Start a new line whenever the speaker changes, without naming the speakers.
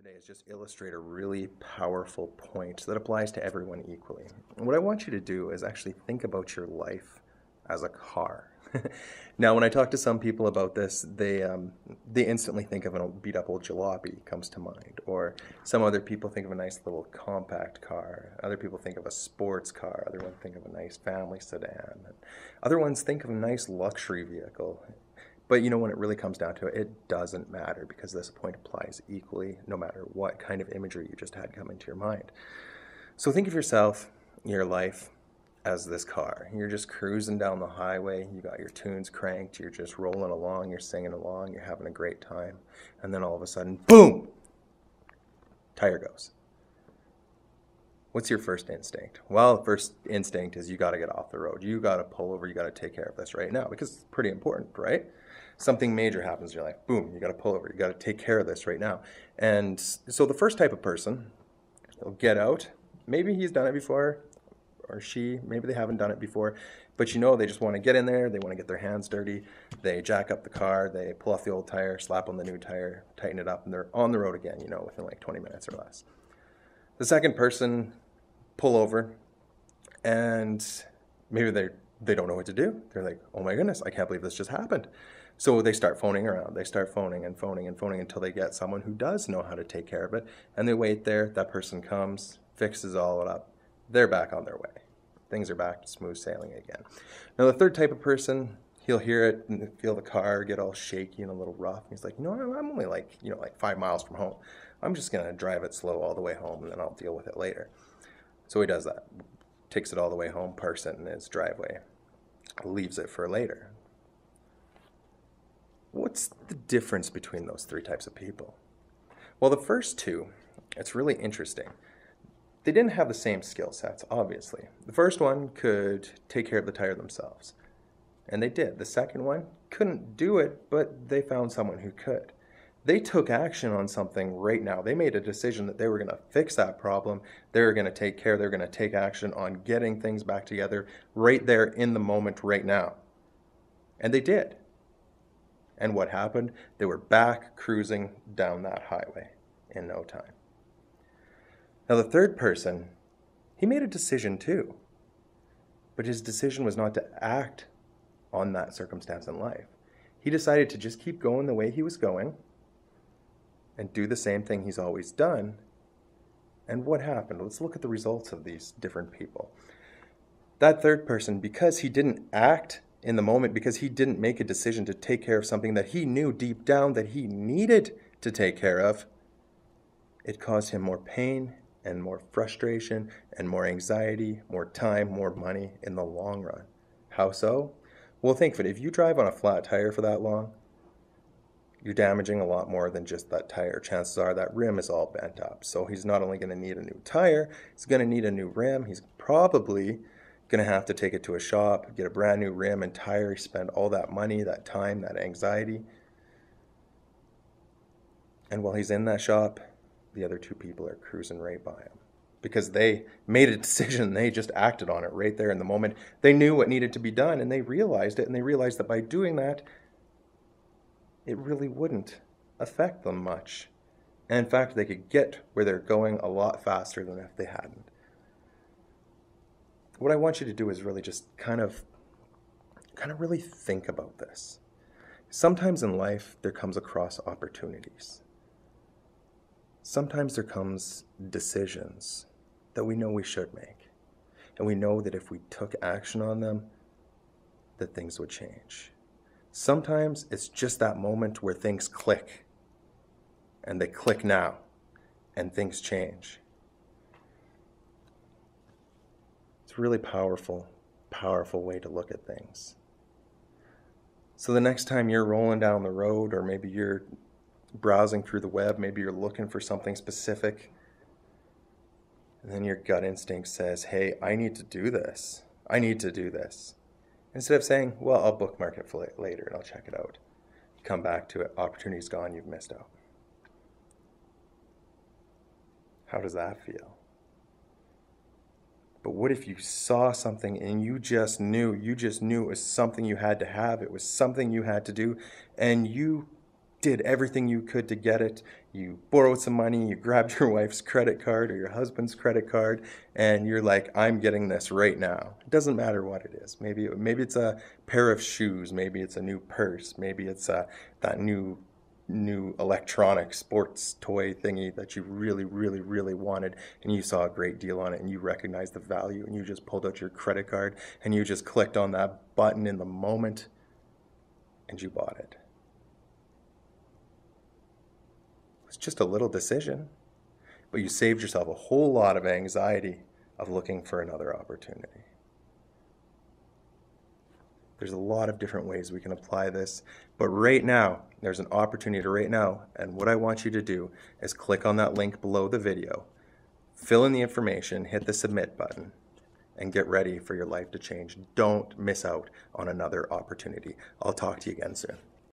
today is just illustrate a really powerful point that applies to everyone equally. And what I want you to do is actually think about your life as a car. Now, when I talk to some people about this, they instantly think of a beat up old jalopy comes to mind, or some other people think of a nice little compact car. Other people think of a sports car. Other ones think of a nice family sedan. And other ones think of a nice luxury vehicle. But you know, when it really comes down to it, it doesn't matter because this point applies equally no matter what kind of imagery you just had come into your mind. So think of yourself, your life, as this car. You're just cruising down the highway, you got your tunes cranked, you're just rolling along, you're singing along, you're having a great time, and then all of a sudden, boom! Tire goes. What's your first instinct? Well, the first instinct is you got to get off the road. You got to pull over, you got to take care of this right now because it's pretty important, right? Something major happens in your life. Boom, you got to pull over. You got to take care of this right now. And so the first type of person will get out. Maybe he's done it before, or she, maybe they haven't done it before, but you know, they just want to get in there. They want to get their hands dirty. They jack up the car. They pull off the old tire, slap on the new tire, tighten it up, and they're on the road again, you know, within like 20 minutes or less. The second person pull over, and maybe they don't know what to do. They're like, oh my goodness, I can't believe this just happened. So they start phoning around. They start phoning and phoning and phoning until they get someone who does know how to take care of it. And they wait there. That person comes, fixes all it up. They're back on their way. Things are back to smooth sailing again. Now the third type of person, he'll hear it and feel the car get all shaky and a little rough. He's like, you know, I'm only like 5 miles from home. I'm just going to drive it slow all the way home and then I'll deal with it later. So he does that. Takes it all the way home, parks it in his driveway, leaves it for later. What's the difference between those three types of people? Well, the first two, it's really interesting. They didn't have the same skill sets, obviously. The first one could take care of the tire themselves, and they did. The second one couldn't do it, but they found someone who could. They took action on something right now. They made a decision that they were going to fix that problem. They were going to take care. They're going to take action on getting things back together right there in the moment right now. And they did. And what happened? They were back cruising down that highway in no time. Now the third person, he made a decision too. But his decision was not to act on that circumstance in life. He decided to just keep going the way he was going and do the same thing he's always done. And what happened? Let's look at the results of these different people. That third person, because he didn't act in the moment, because he didn't make a decision to take care of something that he knew deep down that he needed to take care of, it caused him more pain and more frustration and more anxiety, more time, more money in the long run. How so? Well, think of it. If you drive on a flat tire for that long, you're damaging a lot more than just that tire. Chances are that rim is all bent up. So he's not only going to need a new tire, he's going to need a new rim. He's probably going to have to take it to a shop, get a brand new rim and tire, spend all that money, that time, that anxiety. And while he's in that shop, the other two people are cruising right by him because they made a decision. They just acted on it right there in the moment. They knew what needed to be done and they realized it, and they realized that by doing that, it really wouldn't affect them much. And in fact, they could get where they're going a lot faster than if they hadn't. What I want you to do is really just kind of really think about this. Sometimes in life, there comes across opportunities. Sometimes there comes decisions that we know we should make. And we know that if we took action on them, that things would change. Sometimes it's just that moment where things click. And they click now. And things change. It's a really powerful way to look at things. So the next time you're rolling down the road, or maybe you're browsing through the web, maybe you're looking for something specific, and then your gut instinct says, hey, I need to do this. I need to do this. Instead of saying, well, I'll bookmark it for later and I'll check it out. Come back to it, opportunity's gone, you've missed out. How does that feel? But what if you saw something and you just knew it was something you had to have, it was something you had to do, and you did everything you could to get it. You borrowed some money, you grabbed your wife's credit card or your husband's credit card, and you're like, I'm getting this right now. It doesn't matter what it is. Maybe it's a pair of shoes, maybe it's a new purse, maybe it's that new electronic sports toy thingy that you really, really, really wanted, and you saw a great deal on it and you recognized the value, and you just pulled out your credit card and you just clicked on that button in the moment and you bought it. It's just a little decision, but you saved yourself a whole lot of anxiety of looking for another opportunity. There's a lot of different ways we can apply this, but right now, there's an opportunity right now, and what I want you to do is click on that link below the video, fill in the information, hit the submit button, and get ready for your life to change. Don't miss out on another opportunity. I'll talk to you again soon.